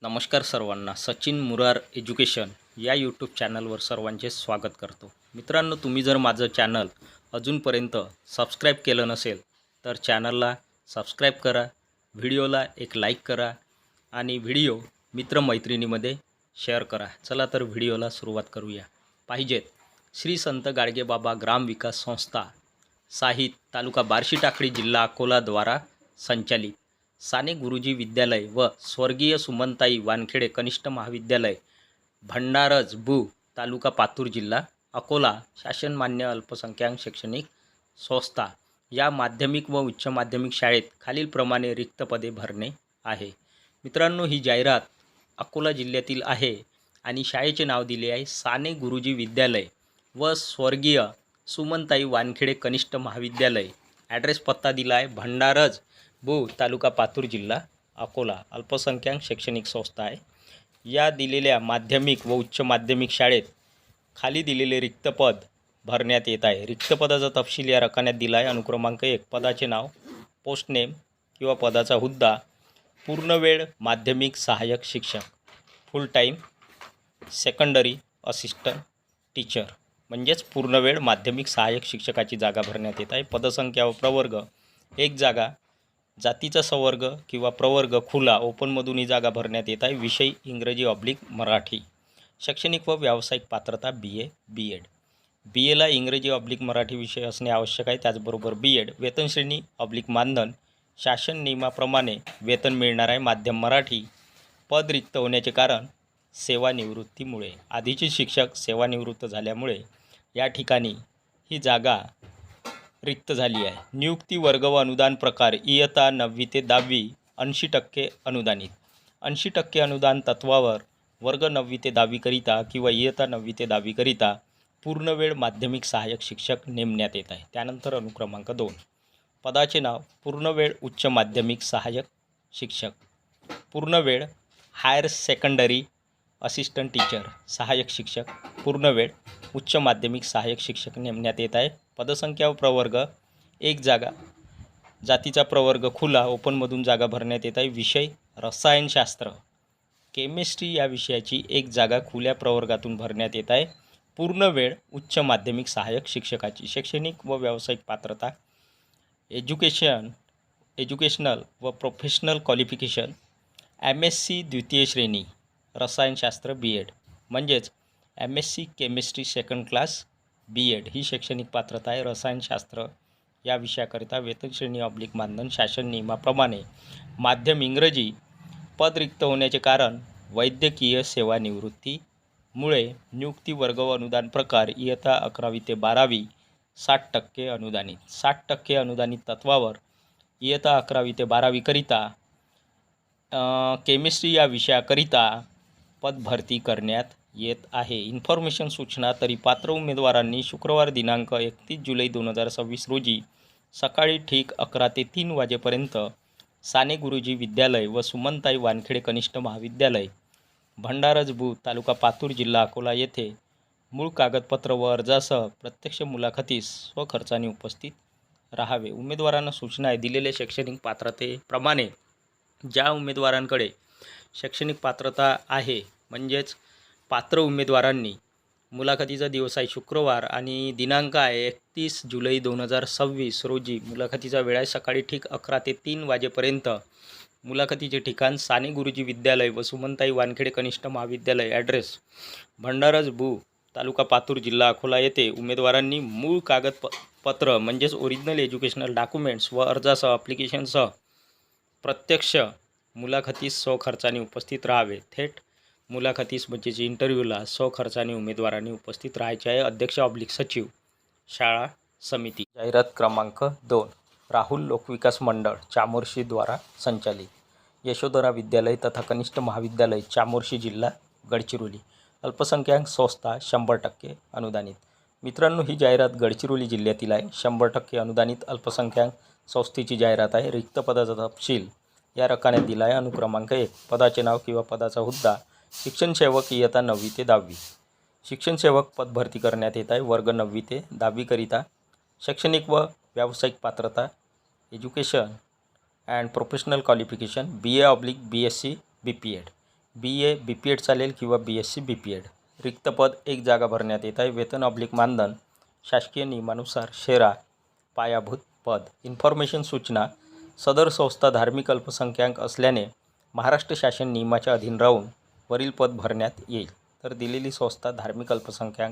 नमस्कार सर्वांना. सचिन मुरार एज्युकेशन या यूट्यूब चॅनलवर सर्वांचे स्वागत करतो. मित्रांनो, तुम्ही जर माझं चॅनल अजूनपर्यंत सबस्क्राईब केलं नसेल तर चॅनलला सबस्क्राईब करा, व्हिडिओला एक लाईक करा आणि व्हिडिओ मित्रमैत्रिणीमध्ये शेअर करा. चला तर व्हिडिओला सुरुवात करूया. पाहिजेत श्री संत गाडगेबाबा ग्राम विकास संस्था साहित तालुका बार्शी टाकळी जिल्हा अकोला द्वारा संचालित साने गुरुजी विद्यालय व स्वर्गीय सुमनताई वानखेडे कनिष्ठ महाविद्यालय भंडारज बु तालुका पातूर जिल्हा अकोला शासनमान्य अल्पसंख्याक शैक्षणिक संस्था या माध्यमिक व उच्च माध्यमिक शाळेत खालीलप्रमाणे रिक्त पदे भरणे आहे. मित्रांनो, ही जाहिरात अकोला जिल्ह्यातील आहे आणि शाळेचे नाव दिले आहे साने गुरुजी विद्यालय व स्वर्गीय सुमनताई वानखेडे कनिष्ठ महाविद्यालय. ॲड्रेस पत्ता दिला आहे भंडारज बु तालुका पातूर जिल्हा अकोला. अल्पसंख्याक शैक्षणिक संस्था आहे. या दिलेल्या माध्यमिक व उच्च माध्यमिक शाळेत खाली दिलेले रिक्त पद भरण्यात येत आहे. रिक्त पदाचा तपशील या रकान्यात दिला आहे. अनुक्रमांक 1, पदाचे नाव, पोस्ट नेम किंवा पदाचा हुद्दा, पूर्णवेळ माध्यमिक सहाय्यक शिक्षक, फुल टाईम सेकंडरी असिस्टंट टीचर म्हणजेच पूर्णवेळ माध्यमिक सहाय्यक शिक्षकाची जागा भरण्यात येत आहे. पदसंख्या व प्रवर्ग 1 जागा. जातीचा संवर्ग किंवा प्रवर्ग खुला ओपनमधून ही जागा भरण्यात येत आहे. विषय इंग्रजी/मराठी. शैक्षणिक व व्यावसायिक पात्रता BA B.Ed. BAला इंग्रजी/मराठी विषय असणे आवश्यक आहे. त्याचबरोबर B.Ed. वेतनश्रेणी/मानधन शासन नियमाप्रमाणे वेतन मिळणार आहे. माध्यम मराठी. पद रिक्त होण्याचे कारण सेवानिवृत्तीमुळे. आधीचे शिक्षक सेवानिवृत्त झाल्यामुळे या ठिकाणी ही जागा रिक्त झाली आहे. नियुक्ती, वर्ग व अनुदान प्रकार इयत्ता 9वी ते 10वी 80% अनुदानित. 80% अनुदान तत्वावर वर्ग 9वी ते 10वी करिता किंवा इयत्ता 9वी ते 10वी करिता पूर्णवेळ माध्यमिक सहाय्यक शिक्षक नेमण्यात येत आहे. त्यानंतर अनुक्रमांक 2, पदाचे नाव, पूर्णवेळ उच्च माध्यमिक सहाय्यक शिक्षक, पूर्णवेळ हायर सेकंडरी असिस्टंट टीचर सहाय्यक शिक्षक, पूर्णवेळ उच्च माध्यमिक सहाय्यक शिक्षक नेमण्यात येत आहे. पदसंख्या व प्रवर्ग 1 जागा. जातीचा प्रवर्ग खुला ओपनमधून जागा भरण्यात येत आहे. विषय रसायनशास्त्र केमिस्ट्री या विषयाची 1 जागा खुल्या प्रवर्गातून भरण्यात येत आहे. पूर्णवेळ उच्च माध्यमिक सहाय्यक शिक्षकाची. शैक्षणिक व व्यावसायिक पात्रता एज्युकेशनल व प्रोफेशनल क्वालिफिकेशन MSc द्वितीय श्रेणी रसायनशास्त्र B.Ed म्हणजेच MSc chemistry second class B.Ed ही शैक्षणिक पात्रता आहे. रसायनशास्त्र या विषयाकरिता वेतनश्रेणी/मानधन शासन नियमाप्रमाणे माध्यम इंग्रजी. पद रिक्त होण्याचे कारण वैद्यकीय सेवानिवृत्तीमुळे. नियुक्ती, वर्ग व अनुदान प्रकार इयत्ता 11वी ते 12वी 60% अनुदानित. 60% अनुदानित तत्वावर इयत्ता 11वी ते 12वी करिता केमिस्ट्री या विषयाकरिता पद भरती करण्यात येत आहे. इन्फॉर्मेशन सूचना. तरी पात्र उमेदवारांनी शुक्रवार दिनांक 31 जुलै 2026 रोजी सकाळी ठीक 11 ते 3 वाजेपर्यंत साने गुरुजी विद्यालय व सुमनताई वानखेडे कनिष्ठ महाविद्यालय भंडारज बु तालुका पातूर जिल्हा अकोला येथे मूळ कागदपत्र व अर्जासह प्रत्यक्ष मुलाखतीस स्वखर्चाने उपस्थित राहावे. उमेदवारांना सूचना आहे. दिलेल्या शैक्षणिक पात्रतेप्रमाणे ज्या उमेदवारांकडे शैक्षणिक पात्रता आहे म्हणजेच पात्र उमेदवारांनी मुलाखतीचा दिवस आहे शुक्रवार आणि दिनांक आहे 31 जुलै 2026 रोजी. मुलाखतीचा वेळ आहे सकाळी ठीक 11 ते 3 वाजेपर्यंत. मुलाखतीचे ठिकाण साने गुरुजी विद्यालय व सुमनताई वानखेडे कनिष्ठ महाविद्यालय. ॲड्रेस भंडारज बु तालुका पातूर जिल्हा अकोला येथे. उमेदवारांनी मूळ कागदपत्र म्हणजेच ओरिजिनल एज्युकेशनल डॉक्युमेंट्स व अर्जासह ॲप्लिकेशनसह प्रत्यक्ष मुलाखतीस स्वखर्चाने उपस्थित राहावे. थेट मुलाखतीस म्हणजेच इंटरव्ह्यूला स्वखर्चाने उमेदवारांनी उपस्थित राहायचे आहे. अध्यक्ष/सचिव शाळा समिती. जाहिरात क्रमांक 2, राहुल लोकविकास मंडळ चामोर्शी द्वारा संचालित यशोधरा विद्यालय तथा कनिष्ठ महाविद्यालय चामोर्शी जिल्हा गडचिरोली. अल्पसंख्याक संस्था 100% अनुदानित. मित्रांनो, ही जाहिरात गडचिरोली जिल्ह्यातील आहे. 100% अनुदानित अल्पसंख्याक संस्थेची जाहिरात आहे. रिक्त पदाचा तपशील या रकान्यात दिला आहे. अनुक्रमांक 1, पदाचे नाव किंवा पदाचा हुद्दा, शिक्षण सेवक इयत्ता 9वी ते 10वी. शिक्षण सेवक पद भरती करण्यात येत आहे. वर्ग 9वी ते 10वी करिता. शैक्षणिक व व्यावसायिक पात्रता education and professional qualification BA/BSc BPEd. BA BPED चालेल किंवा BSc BPED. रिक्त पद 1 जागा भरण्यात येत आहे. वेतन / मानधन शासकीय नियमानुसार शेरा पायाभूत पद. इन्फॉर्मेशन सूचना सदर संस्था धार्मिक अल्पसंख्याक असल्याने महाराष्ट्र शासन नियमाच्या अधीन राहून वरील पद भरण्यात येईल. तर दिलेली संस्था धार्मिक अल्पसंख्याक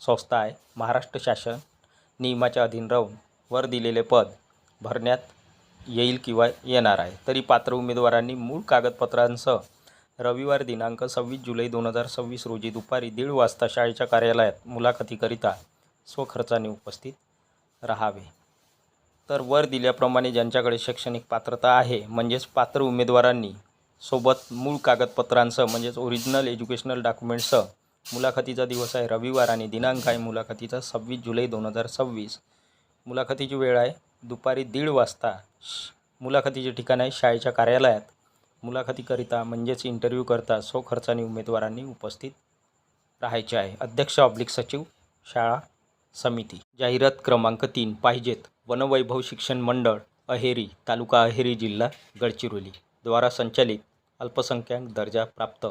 संस्था आहे. महाराष्ट्र शासन नियमाच्या अधीन राहून वर दिलेले पद भरण्यात येईल किंवा येणार आहे. तरी पात्र उमेदवारांनी मूळ कागदपत्रांसह रविवार दिनांक 26 जुलै 2026 रोजी दुपारी 1:30 वाजता शाळेच्या कार्यालयात मुलाखतीकरिता स्वखर्चाने उपस्थित राहावे. तर वर दिल्याप्रमाणे ज्यांच्याकडे शैक्षणिक पात्रता आहे म्हणजेच पात्र उमेदवारांनी सोबत मूळ कागदपत्रांसह म्हणजेच ओरिजिनल एज्युकेशनल डॉक्युमेंट्ससह मुलाखतीचा दिवस आहे रविवार आणि दिनांक आहे मुलाखतीचा 26 जुलै 2026. मुलाखतीची वेळ आहे दुपारी 1:30 वाजता. मुलाखतीचे ठिकाण आहे शाळेच्या कार्यालयात. मुलाखतीकरिता म्हणजेच इंटरव्ह्यू करता स्वखर्चाने उमेदवारांनी उपस्थित राहायचे आहे. अध्यक्ष / सचिव शाळा समिती. जाहिरात क्रमांक 3 पाहिजेत वनवैभव शिक्षण मंडळ अहेरी तालुका अहेरी जिल्हा गडचिरोली द्वारा संचालित अल्पसंख्याक दर्जा प्राप्त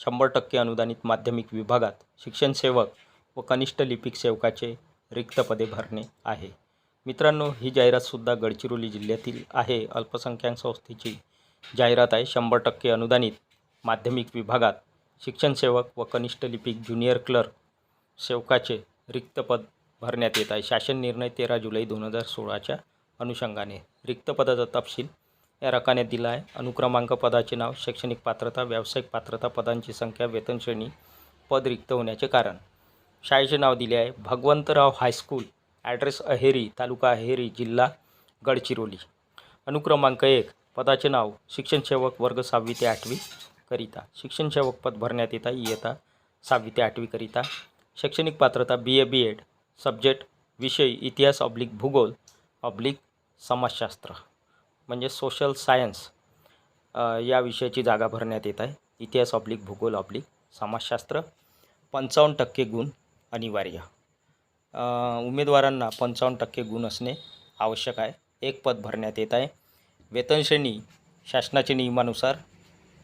100% अनुदानित माध्यमिक विभागात शिक्षण सेवक व कनिष्ठ लिपिक सेवकाचे रिक्त पदे भरणे आहे. मित्रांनो, ही जाहिरातसुद्धा गडचिरोली जिल्ह्यातील आहे. अल्पसंख्याक संस्थेची जाहिरात आहे. 100% अनुदानित माध्यमिक विभागात शिक्षण सेवक व कनिष्ठ लिपिक ज्युनियर क्लर्क सेवकाचे रिक्त पद भरण्यात येत आहे. शासन निर्णय 13 जुलै 2016च्या अनुषंगाने रिक्त पदाचा तपशील या रकाने दिला आहे. अनुक्रमांक, पदाचे नाव, शैक्षणिक पात्रता, व्यावसायिक पात्रता, पदांची संख्या, वेतन श्रेणी, पद रिक्त होण्याचे कारण. शाळेचे नाव दिले आहे भगवंतराव हायस्कूल, ॲड्रेस अहेरी तालुका अहेरी जिल्हा गडचिरोली. अनुक्रमांक 1 पदाचे नाव शिक्षण सेवक वर्ग 6वी ते 8वी करिता. शिक्षण सेवक पद भरण्यात येत आहे इयत्ता 6वी ते 8वी करिता. शैक्षणिक पात्रता BA BEd. सब्जेक्ट विषय इतिहास / भूगोल / समाजशास्त्र म्हणजे सोशल सायन्स या विषयाची जागा भरण्यात येत आहे. इतिहास / भूगोल / समाजशास्त्र. 55% गुण अनिवार्य. उमेदवारांना 55% गुण असणे आवश्यक आहे. 1 पद भरण्यात येत आहे. वेतन श्रेणी शासनाच्या नियमानुसार.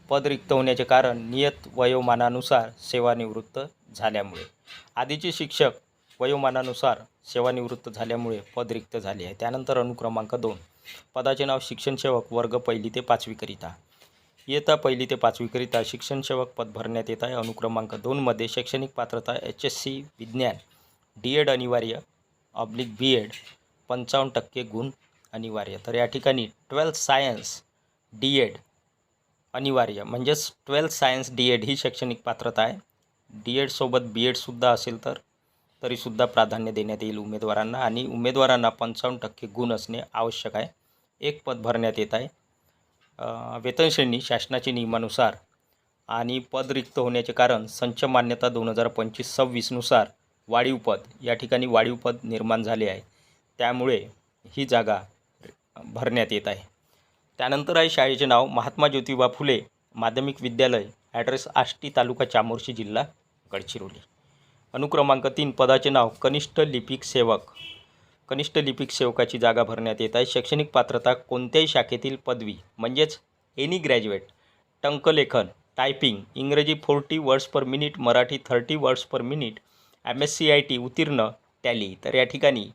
पद रिक्त होण्याचे कारण नियत वयोमानानुसार सेवानिवृत्त झाल्यामुळे. आधीचे शिक्षक वयोमानानुसार सेवानिवृत्त झाल्यामुळे पद रिक्त झाले आहे. त्यानंतर अनुक्रमांक 2 पदाचे नाव शिक्षण सेवक वर्ग 1ली ते 5वी करिता. इयत्ता 1ली ते 5वी करिता शिक्षण सेवक पद भरण्यात येत आहे. अनुक्रमांक 2 मध्ये शैक्षणिक पात्रता HSC विज्ञान DEd अनिवार्य / BEd. 55% गुण अनिवार्य. तर या ठिकाणी 12th सायन्स DEd अनिवार्य म्हणजेच 12th सायन्स DEd ही शैक्षणिक पात्रता आहे. DEd सोबत BEdसुद्धा असेल तर तरीसुद्धा प्राधान्य देण्यात येईल उमेदवारांना आणि उमेदवारांना 55% गुण असणे आवश्यक आहे. 1 पद भरण्यात येत आहे. वेतन श्रेणी शासनाच्या नियमानुसार आणि पद रिक्त होण्याचे कारण संच मान्यता 2025-26 नुसार वाढीव पद. या ठिकाणी वाढीव पद निर्माण झाले आहे त्यामुळे ही जागा भरण्यात येत आहे. त्यानंतर आहे शाळेचे नाव महात्मा ज्योतिबा फुले माध्यमिक विद्यालय, ॲड्रेस आष्टी तालुका चामोर्शी जिल्हा गडचिरोली. अनुक्रमांक 3 पदाचे नाव कनिष्ठ लिपिक सेवक. कनिष्ठ लिपिक सेवकाची जागा भरण्यात येत आहे. शैक्षणिक पात्रता कोणत्याही शाखेतील पदवी म्हणजेच एनी ग्रॅज्युएट. टंकलेखन टायपिंग इंग्रजी 40 words per minute, Marathi 30 words per minute, MSc उत्तीर्ण टॅली. तर या ठिकाणी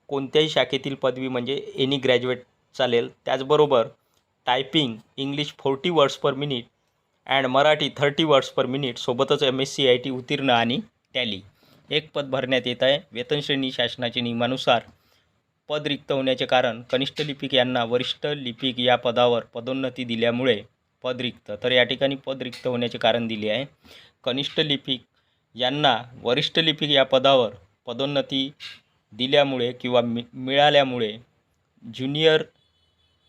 कोणत्याही शाखेतील पदवी म्हणजे एनी ग्रॅज्युएट चालेल. त्याचबरोबर typing English 40 words per minute and Marathi 30 words per minute सोबतच MSc उत्तीर्ण आणि टॅली. 1 पद भरण्यात येत आहे. वेतन श्रेणी शासनाच्या नियमानुसार. पद रिक्त होण्याचे कारण कनिष्ठ लिपिक यांना वरिष्ठ लिपिक या पदावर पदोन्नती दिल्यामुळे पद रिक्त. तर या ठिकाणी पद रिक्त होण्याचे कारण दिले आहे. कनिष्ठ लिपिक यांना वरिष्ठ लिपिक या पदावर पदोन्नती दिल्यामुळे किंवा मिळाल्यामुळे ज्युनियर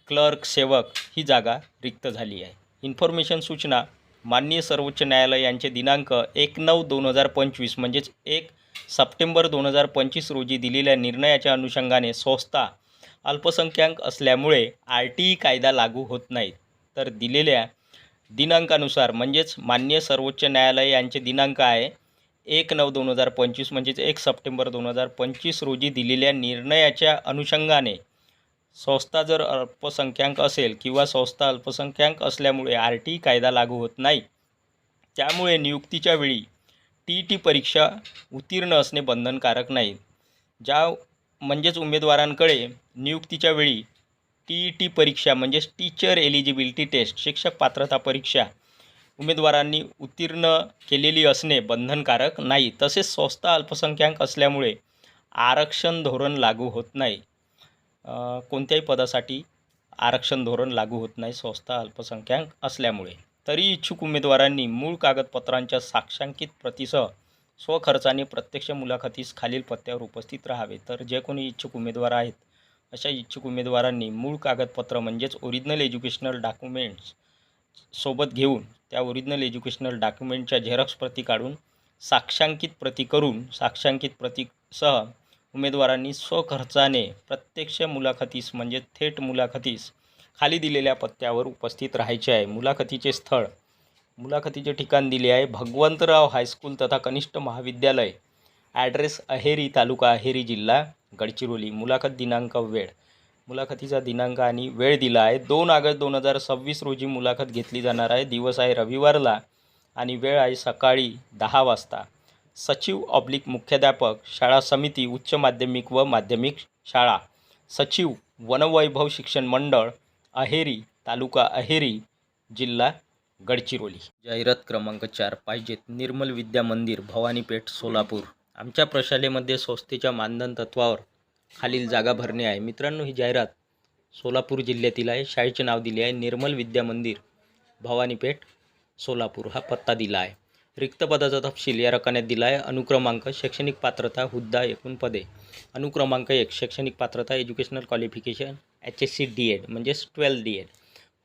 क्लर्क सेवक ही जागा रिक्त झाली आहे. इन्फॉर्मेशन सूचना माननीय सर्वोच्च न्यायालय यांचे दिनांक 1/9/2025 म्हणजेच 1 सप्टेंबर 2025 रोजी दिलेल्या निर्णयाच्या अनुषंगाने संस्था अल्पसंख्याक असल्यामुळे RTE कायदा लागू होत नाही. तर दिलेल्या दिनांकानुसार म्हणजेच माननीय सर्वोच्च न्यायालय यांचे दिनांक आहे 1/9/2025 म्हणजेच 1 सप्टेंबर 2025 रोजी दिलेल्या निर्णयाच्या अनुषंगाने संस्था जर अल्पसंख्याक असेल किंवा संस्था अल्पसंख्याक असल्यामुळे RTE कायदा लागू होत नाही त्यामुळे नियुक्तीच्या वेळी TET परीक्षा उत्तीर्ण असणे बंधनकारक नाही. म्हणजेच उमेदवारांकडे नियुक्तीच्या वेळी TET परीक्षा म्हणजेच टीचर एलिजिबिलिटी टेस्ट शिक्षक पात्रता परीक्षा उमेदवारांनी उत्तीर्ण केलेली असणे बंधनकारक नाही. तसेच संस्था अल्पसंख्याक असल्यामुळे आरक्षण धोरण लागू होत नाही. कोणत्याही पदासाठी आरक्षण धोरण लागू होत नाही संस्था अल्पसंख्याक असल्यामुळे. तरी इच्छुक उमेदवारांनी मूळ कागदपत्रांच्या साक्षांकित प्रतीसह स्वखर्चाने प्रत्यक्ष मुलाखतीस खालील पत्त्यावर उपस्थित राहावे. तर जे कोणी इच्छुक उमेदवार आहेत अशा इच्छुक उमेदवारांनी मूळ कागदपत्र म्हणजेच ओरिजिनल एज्युकेशनल डॉक्युमेंट्स सोबत घेऊन त्या ओरिजिनल एज्युकेशनल डॉक्युमेंटच्या झेरॉक्स प्रती काढून साक्षांकित प्रती करून साक्षांकित प्रतीसह उमेदवारांनी स्वखर्चाने प्रत्यक्ष मुलाखतीस म्हणजे थेट मुलाखतीस खाली दिलेल्या पत्त्यावर उपस्थित राहायचे आहे. मुलाखतीचे स्थळ मुलाखतीचे ठिकाण दिले आहे भगवंतराव हायस्कूल तथा कनिष्ठ महाविद्यालय. ॲड्रेस अहेरी, तालुका अहेरी, जिल्हा गडचिरोली. मुलाखत दिनांक वेळ मुलाखतीचा दिनांक आणि वेळ दिला आहे 2 ऑगस्ट 2026 रोजी मुलाखत घेतली जाणार आहे. दिवस आहे रविवारला आणि वेळ आहे सकाळी 10 वाजता. सचिव / मुख्याध्यापक शाळा समिती उच्च माध्यमिक व माध्यमिक शाळा. सचिव वनवैभव शिक्षण मंडळ अहेरी, तालुका अहेरी, जिल्हा गडचिरोली. जाहिरात क्रमांक 4 पाहिजेत निर्मल विद्या मंदिर, भवानीपेठ, सोलापूर. आमच्या प्रशालेमध्ये संस्थेच्या मानधन तत्वावर खालील जागा भरणे आहे. मित्रांनो, ही जाहिरात सोलापूर जिल्ह्यातील आहे. शाळेचे नाव दिले आहे निर्मल विद्या मंदिर, भवानीपेठ, सोलापूर. हा पत्ता दिला आहे. रिक्त पदाचा तपशील या रकान्यात दिला आहे. अनुक्रमांक शैक्षणिक पात्रता हुद्दा एकूण पदे. अनुक्रमांक 1 शैक्षणिक पात्रता एज्युकेशनल क्वालिफिकेशन HSC DED म्हणजेच 12 DED.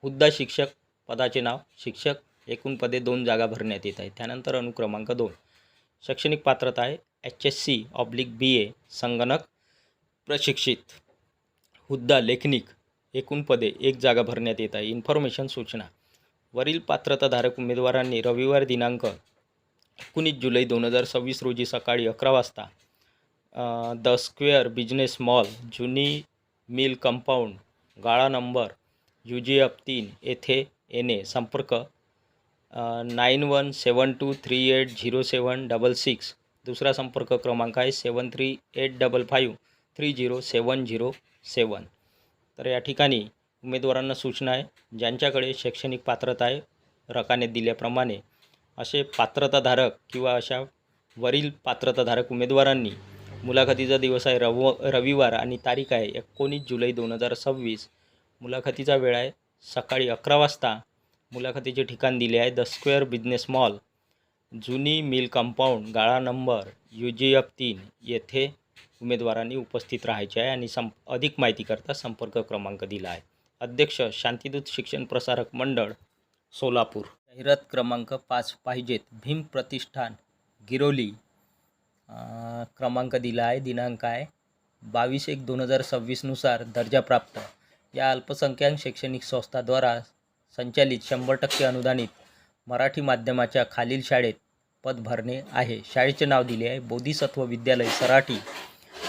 हुद्दा शिक्षक, पदाचे नाव शिक्षक, एकूण पदे 2 जागा भरण्यात येत आहे. त्यानंतर अनुक्रमांक 2 शैक्षणिक पात्रता आहे HSC/BA संगणक प्रशिक्षित. हुद्दा लेखनिक, एकूण पदे 1 जागा भरण्यात येत आहे. इन्फॉर्मेशन सूचना वरील पात्रताधारक उमेदवारांनी रविवार दिनांक 19 जुलै 2026 रोजी सकाळी 11 वाजता द स्क्वेअर बिझनेस मॉल, जुनी मिल कंपाऊंड, गाळा नंबर UGF 3 येथे येणे. संपर्क 9172380766. दुसरा संपर्क क्रमांक आहे 7385530707. तर या ठिकाणी उमेदवारांना सूचना आहे ज्यांच्याकडे शैक्षणिक पात्रता आहे रकान्यात दिल्याप्रमाणे असे पात्रताधारक किंवा अशा वरील पात्रताधारक उमेदवारांनी मुलाखतीचा दिवस आहे रविवार आणि तारीख आहे 19 जुलै 2026. मुलाखतीचा वेळ आहे सकाळी 11 वाजता. मुलाखतीचे ठिकाण दिले आहे द स्क्वेअर बिझनेस मॉल, जुनी मिल कंपाऊंड, गाळा नंबर UGF 3 येथे उमेदवारांनी उपस्थित राहायचे आहे आणि अधिक माहितीकरता संपर्क क्रमांक दिला आहे. अध्यक्ष शांतिदूत शिक्षण प्रसारक मंडळ, सोलापूर. जाहिरात क्रमांक 5 पाहिजेत भीम प्रतिष्ठान, गिरोली. क्रमांक दिला आहे, दिनांक आहे 22/1/2026 नुसार दर्जा प्राप्त या अल्पसंख्याक शैक्षणिक संस्थाद्वारा संचालित 100% अनुदानित मराठी माध्यमाच्या खालील शाळेत पद भरणे आहे. शाळेचे नाव दिले आहे बोधिसत्व विद्यालय सराटी.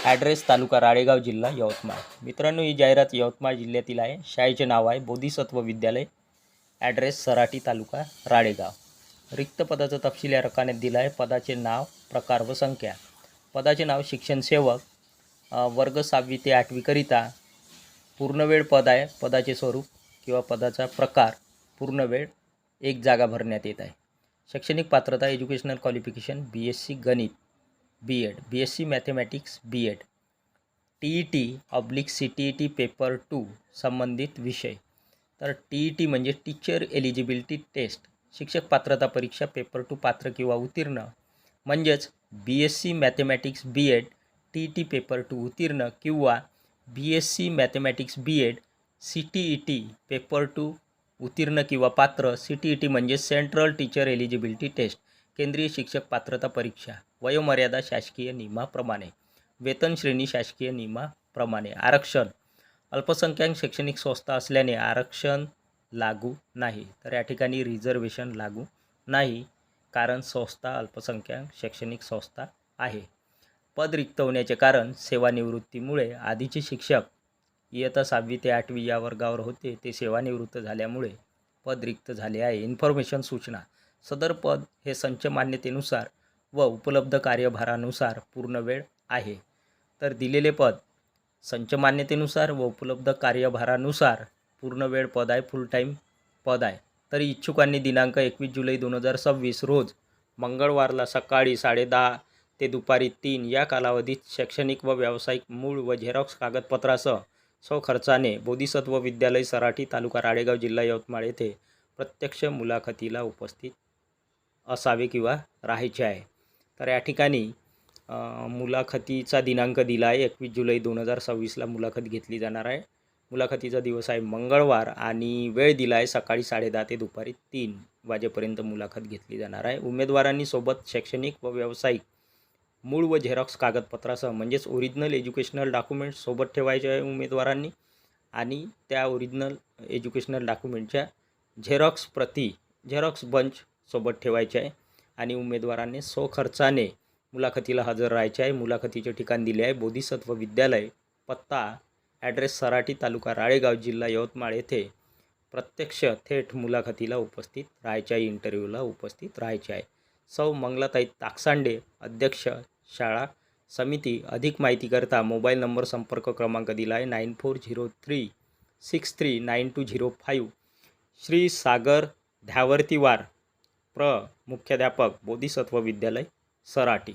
ॲड्रेस तालुका राळेगाव, जिल्हा यवतमाळ. मित्रांनो, ही जाहिरात यवतमाळ जिल्ह्यातील आहे. शाळेचे नाव आहे बोधिसत्व विद्यालय. ॲड्रेस सराटी, तालुका राळेगाव. रिक्त पदाचा तपशील या रकान्यात दिला आहे. पदाचे नाव, प्रकार व संख्या. पदाचे नाव शिक्षण सेवक, वर्ग 6वी ते 8वी करिता पूर्णवेळ पद आहे. पदाचे स्वरूप किंवा पदाचा प्रकार पूर्णवेळ, 1 जागा भरण्यात येत आहे. शैक्षणिक पात्रता एज्युकेशनल क्वालिफिकेशन BSc गणित BEd, BSc mathematics BEd, TET/CTET paper 2 संबंधित विषय. तर TET म्हणजे टीचर एलिजिबिलिटी टेस्ट, शिक्षक पात्रता परीक्षा पेपर 2 पात्र किंवा उत्तीर्ण. म्हणजेच BSc mathematics BEd TET paper 2 उत्तीर्ण किंवा BSc mathematics BEd CTET paper 2 उत्तीर्ण किंवा पात्र. CTET म्हणजे सेंट्रल टीचर एलिजिबिलिटी टेस्ट, केंद्रीय शिक्षक पात्रता परीक्षा. वयोमर्यादा शासकीय नियमाप्रमाणे, वेतन श्रेणी शासकीय नियमाप्रमाणे. आरक्षण अल्पसंख्याक शैक्षणिक संस्था असल्याने आरक्षण लागू नाही. तर या ठिकाणी रिझर्वेशन लागू नाही कारण संस्था अल्पसंख्याक शैक्षणिक संस्था आहे. पद रिक्त होण्याचे कारण सेवानिवृत्तीमुळे. आधीचे शिक्षक इयत्ता 6वी ते 8वी या वर्गावर होते, ते सेवानिवृत्त झाल्यामुळे पद रिक्त झाले आहे. इन्फॉर्मेशन सूचना सदर पद हे संच मान्यतेनुसार व उपलब्ध कार्यभारानुसार पूर्ण वेळ आहे. तर दिलेले पद संच मान्यतेनुसार व उपलब्ध कार्यभारानुसार पूर्ण वेळ पद आहे, फुल टाईम पद आहे. तर इच्छुकांनी दिनांक 21 जुलै 2026 रोज मंगळवारला सकाळी 10:30 ते दुपारी 3 या कालावधीत शैक्षणिक व व्यावसायिक मूळ व झेरॉक्स कागदपत्रासह स्वखर्चाने बोधिसत्व विद्यालय सराटी, तालुका राळेगाव, जिल्हा यवतमाळ येथे प्रत्यक्ष मुलाखतीला उपस्थित असावे किंवा राहायचे आहे. तर या ठिकाणी मुलाखतीचा दिनांक दिला आहे 21 जुलै 2026ला मुलाखत घेतली जाणार आहे. मुलाखतीचा दिवस आहे मंगळवार आणि वेळ दिला आहे सकाळी 10:30 ते दुपारी 3 वाजेपर्यंत मुलाखत घेतली जाणार आहे. उमेदवारांनी सोबत शैक्षणिक व व्यावसायिक मूळ व झेरॉक्स कागदपत्रासह म्हणजेच ओरिजिनल एज्युकेशनल डॉक्युमेंट्स सोबत ठेवायचे आहे उमेदवारांनी आणि त्या ओरिजिनल एज्युकेशनल डॉक्युमेंटच्या झेरॉक्स बंच सोबत ठेवायचे आहे आणि उमेदवारांनी स्वखर्चाने मुलाखतीला हजर राहायचे आहे. मुलाखतीचे ठिकाण दिले आहे बोधिसत्व विद्यालय, पत्ता ॲड्रेस सराटी, तालुका राळेगाव, जिल्हा यवतमाळ येथे प्रत्यक्ष थेट मुलाखतीला उपस्थित राहायचे आहे, इंटरव्ह्यूला उपस्थित राहायचे आहे. सौ मंगलाताई ताकसांडे, अध्यक्ष शाळा समिती. अधिक माहितीकरता मोबाईल नंबर संपर्क क्रमांक दिला आहे 9403639205. श्री सागर ध्यावर्तीवार, मुख्याध्यापक, बोधिसत्व विद्यालय सराटी.